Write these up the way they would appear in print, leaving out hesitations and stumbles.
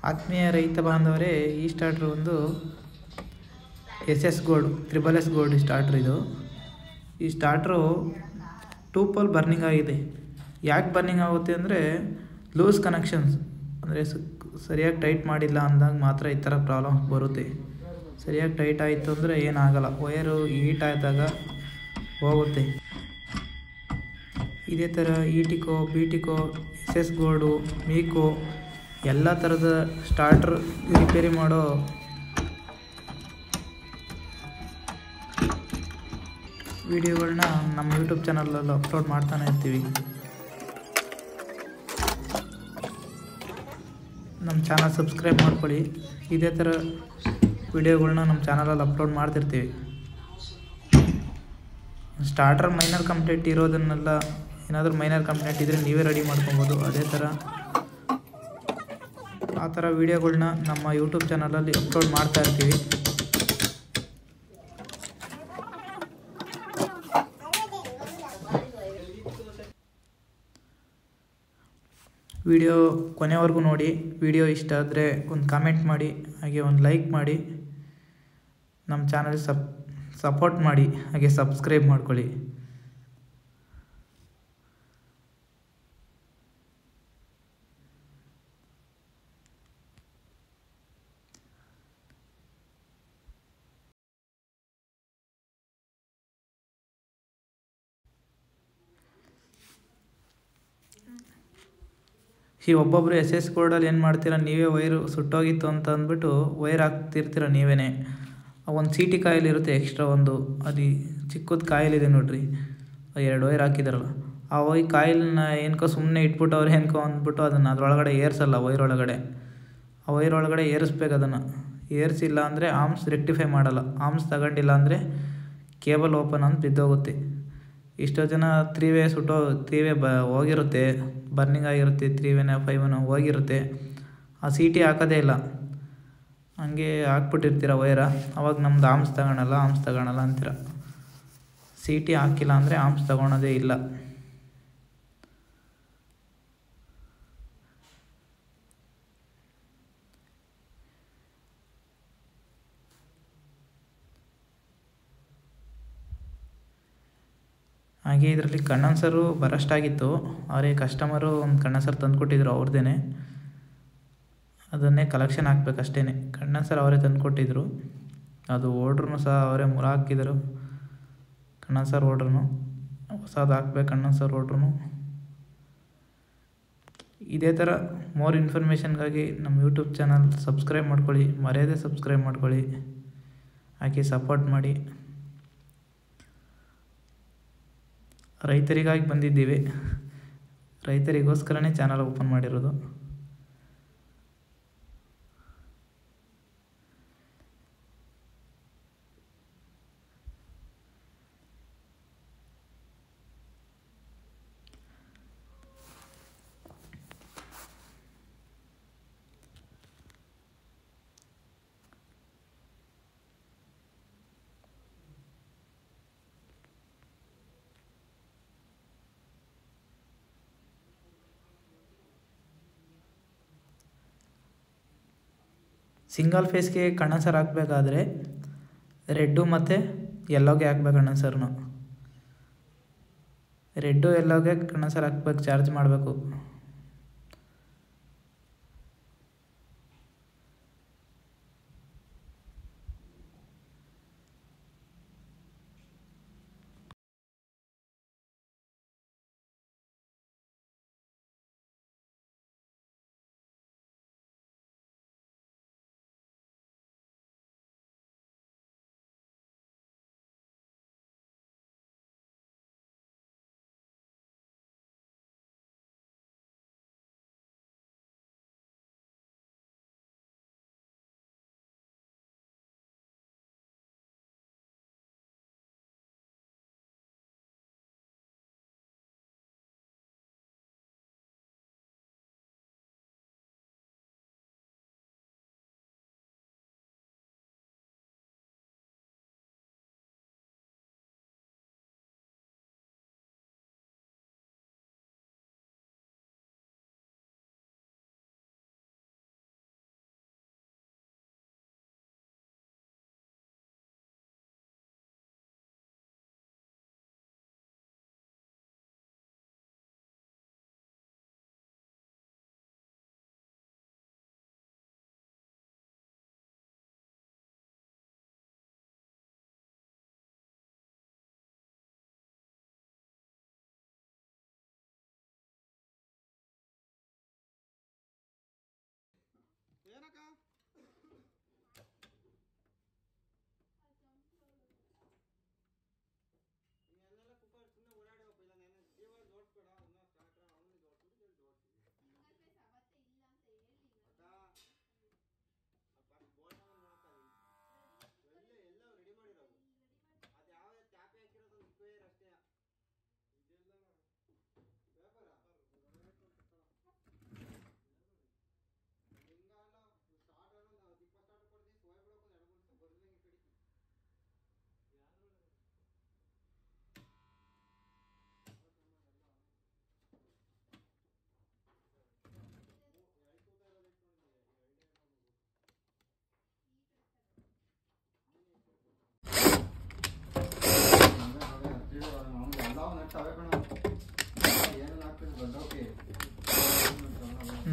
ಆತ್ಮೀಯ ರೈತ ಬಾಂಧವರೇ, ಈ ಸ್ಟಾರ್ಟ್ರ್ ಒಂದು SS gold SSS gold starter. ಈ ಸ್ಟಾರ್ಟ್ರು 2 ಪೋಲ್ ಬರ್ನಿಂಗ್ ಆಗಿದೆ. ಯಾಕೆ ಬರ್ನಿಂಗ್ ಆಗುತ್ತೆ ಅಂದರೆ ಲೂಸ್ ಕನೆಕ್ಷನ್ಸ್, ಅಂದರೆ ಸರಿಯಾಗಿ ಟೈಟ್ ಮಾಡಿಲ್ಲ ಅಂದಾಗ ಮಾತ್ರ ಈ ಥರ ಪ್ರಾಬ್ಲಮ್ಸ್ ಬರುತ್ತೆ. ಸರಿಯಾಗಿ ಟೈಟ್ ಆಯಿತು ಅಂದರೆ ಏನಾಗಲ್ಲ, ವಯರು ಹೀಟ್ ಆದಾಗ ಹೋಗುತ್ತೆ. ಇದೇ ಥರ ಈಟಿಕೋ, ಬೀಟಿಕೋ, SS ಗೋಲ್ಡು, ಮೀಕೋ ಎಲ್ಲ ಥರದ ಸ್ಟಾರ್ಟ್ರ್ ರಿಪೇರಿ ಮಾಡೋ ವಿಡಿಯೋಗಳನ್ನ ನಮ್ಮ ಯೂಟ್ಯೂಬ್ ಚಾನಲಲ್ಲಿ ಅಪ್ಲೋಡ್ ಮಾಡ್ತಾನೆ ಇರ್ತೀವಿ. ನಮ್ಮ ಚಾನಲ್ ಸಬ್ಸ್ಕ್ರೈಬ್ ಮಾಡ್ಕೊಳ್ಳಿ. ಇದೇ ಥರ ವಿಡಿಯೋಗಳನ್ನ ನಮ್ಮ ಚಾನಲಲ್ಲಿ ಅಪ್ಲೋಡ್ ಮಾಡ್ತಿರ್ತೀವಿ. ಸ್ಟಾರ್ಟರ್ ಮೈನರ್ ಕಂಪ್ಲೇಂಟ್ ಇರೋದನ್ನೆಲ್ಲ, ಏನಾದರೂ ಮೈನರ್ ಕಂಪ್ಲೇಂಟ್ ಇದ್ದರೆ ನೀವೇ ರೆಡಿ ಮಾಡ್ಕೊಬೋದು. ಅದೇ ಥರ ಆ ಥರ ವಿಡಿಯೋಗಳನ್ನ ನಮ್ಮ ಯೂಟ್ಯೂಬ್ ಚಾನಲಲ್ಲಿ ಅಪ್ಲೋಡ್ ಮಾಡ್ತಾ ಇರ್ತೀವಿ. ವಿಡಿಯೋ ಕೊನೆವರೆಗೂ ನೋಡಿ. ವಿಡಿಯೋ ಇಷ್ಟ ಆದರೆ ಒಂದು ಕಾಮೆಂಟ್ ಮಾಡಿ, ಹಾಗೆ ಒಂದು ಲೈಕ್ ಮಾಡಿ, ನಮ್ಮ ಚಾನಲ್ ಸಪೋರ್ಟ್ ಮಾಡಿ, ಹಾಗೆ ಸಬ್ಸ್ಕ್ರೈಬ್ ಮಾಡ್ಕೊಳ್ಳಿ. ಈ ಒಬ್ಬೊಬ್ಬರು SS ಗೋಲ್ಡಲ್ಲಿ ಏನು ಮಾಡ್ತೀರಾ, ನೀವೇ ವೈರು ಸುಟ್ಟೋಗಿತ್ತು ಅಂತ ಅಂದ್ಬಿಟ್ಟು ವೈರ್ ಹಾಕ್ತಿರ್ತೀರ ನೀವೇ. ಒಂದು CT ಕಾಯಿಲ್ ಇರುತ್ತೆ ಎಕ್ಸ್ಟ್ರಾ, ಒಂದು ಅದು ಚಿಕ್ಕದು ಕಾಯಿಲಿದೆ ನೋಡ್ರಿ, 2 ವೈರ್ ಹಾಕಿದಾರಲ್ಲ, ಆ ಕಾಯಿಲನ್ನ ಏನಕ್ಕೋ ಸುಮ್ಮನೆ ಇಟ್ಬಿಟ್ಟು ಅವ್ರು ಏನಕ್ಕೋ ಅಂದ್ಬಿಟ್ಟು ಅದನ್ನು ಅದರೊಳಗಡೆ ಏರ್ಸಲ್ಲ. ಆ ವೈರ್ ಒಳಗಡೆ ಏರಿಸ್ಬೇಕು. ಅದನ್ನು ಏರಿಸಿಲ್ಲ ಅಂದರೆ ಆರ್ಮ್ಸ್ ರೆಕ್ಟಿಫೈ ಮಾಡಲ್ಲ. ಆರ್ಮ್ಸ್ ತಗೊಂಡಿಲ್ಲ ಅಂದರೆ ಕೇಬಲ್ ಓಪನ್ ಅಂತ ಬಿದ್ದೋಗುತ್ತೆ. ಇಷ್ಟೋ ಜನ 3 ವೇ ಹೋಗಿರುತ್ತೆ, ಬರ್ನಿಂಗ್ ಆಗಿರುತ್ತೆ. 3 ವೇನ 5 ವೇನ ಹೋಗಿರುತ್ತೆ. ಆ CT ಹಾಕೋದೇ ಇಲ್ಲ, ಹಂಗೆ ಹಾಕ್ಬಿಟ್ಟಿರ್ತೀರ ವೈರ. ಅವಾಗ ನಮ್ದು ಆರ್ಮ್ಸ್ ತಗೊಳಲ್ಲ ಅಂತೀರ. CT ಹಾಕಿಲ್ಲ ಅಂದರೆ ಆರ್ಮ್ಸ್ ತಗೊಳೋದೇ ಇಲ್ಲ. ಹಾಗೆ ಇದರಲ್ಲಿ ಕಂಡೆನ್ಸರು ಬರೋಷ್ಟಾಗಿತ್ತು. ಅವರೇ ಕಸ್ಟಮರು ಒಂದು ಕಂಡೆನ್ಸರ್ ತಂದುಕೊಟ್ಟಿದ್ರು ಅವ್ರದ್ದೇ. ಅದನ್ನೇ ಕಲೆಕ್ಷನ್ ಹಾಕ್ಬೇಕಷ್ಟೇ. ಕಂಡೆನ್ಸರ್ ಅವರೇ ತಂದುಕೊಟ್ಟಿದ್ರು. ಅದು ಓಡ್ರೂ ಸಹ ಅವರೇ ಹಾಕಿದರು. ಕಂಡೆನ್ಸರ್ ಓಡ್ರೂ ಹೊಸದು ಹಾಕ್ಬೇಕು. ಕಂಡೆನ್ಸರ್ ಓಡ್ರೂ ಇದೇ ಥರ ಮೋರ್ ಇನ್ಫಾರ್ಮೇಷನ್ಗಾಗಿ ನಮ್ಮ ಯೂಟ್ಯೂಬ್ ಚಾನಲ್ ಸಬ್ಸ್ಕ್ರೈಬ್ ಮಾಡ್ಕೊಳ್ಳಿ. ಮರ್ಯಾದೆ ಸಬ್ಸ್ಕ್ರೈಬ್ ಮಾಡ್ಕೊಳ್ಳಿ, ಹಾಕಿ ಸಪೋರ್ಟ್ ಮಾಡಿ. ರೈತರಿಗಾಗಿ ಬಂದಿದ್ದೀವಿ, ರೈತರಿಗೋಸ್ಕರನೇ ಚಾನಲ್ ಓಪನ್ ಮಾಡಿರೋದು. ಸಿಂಗಲ್ ಫೇಸ್ಗೆ ಕಂಡೆನ್ಸರ್ ಹಾಕಬೇಕಾದ್ರೆ ರೆಡ್ಡು ಮತ್ತು ಯೆಲ್ಲೋಗೆ ಹಾಕ್ಬೇಕು. ಕಂಡೆನ್ಸರ್ನು ರೆಡ್ಡು ಯೆಲ್ಲೋಗೆ ಕಂಡೆನ್ಸರ್ ಹಾಕ್ಬೇಕು, ಚಾರ್ಜ್ ಮಾಡಬೇಕು.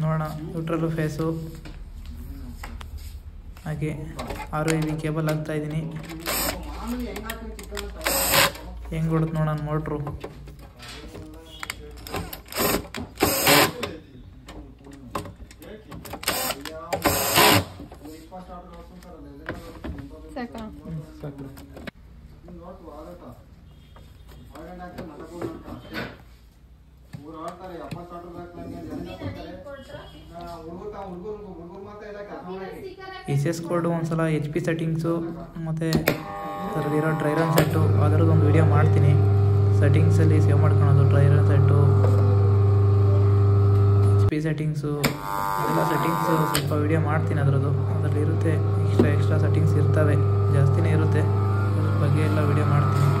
ನೋಡೋಣ ನ್ಯೂಟ್ರಲ್ಲು ಫೇಸು ಹಾಗೆ ROV ಕೇಬಲ್ ಹಾಕ್ತಾಯಿದ್ದೀನಿ. ಹೆಂಗೆ ಹೊಡುತ್ತೆ ನೋಡೋಣ ಮೋಟ್ರು. SS ಕೋಡು ಒಂದ್ಸಲ HP ಸೆಟ್ಟಿಂಗ್ಸು ಮತ್ತು ಅದರಲ್ಲಿರೋ ಡ್ರೈ ರನ್ ಸೆಟ್ಟು ಅದರದ್ದು ಒಂದು ವಿಡಿಯೋ ಮಾಡ್ತೀನಿ. ಸೆಟ್ಟಿಂಗ್ಸಲ್ಲಿ ಸೇವ್ ಮಾಡ್ಕೊಳೋದು dry run set, HP settings ಎಲ್ಲ ಸೆಟ್ಟಿಂಗ್ಸು ಸ್ವಲ್ಪ ವಿಡಿಯೋ ಮಾಡ್ತೀನಿ. ಅದರಲ್ಲಿ ಇರುತ್ತೆ ಎಕ್ಸ್ಟ್ರಾ ಸೆಟ್ಟಿಂಗ್ಸ್ ಇರ್ತವೆ, ಜಾಸ್ತಿನೇ ಇರುತ್ತೆ, ಅದ್ರ ಬಗ್ಗೆ ಎಲ್ಲ ವಿಡಿಯೋ ಮಾಡ್ತೀನಿ.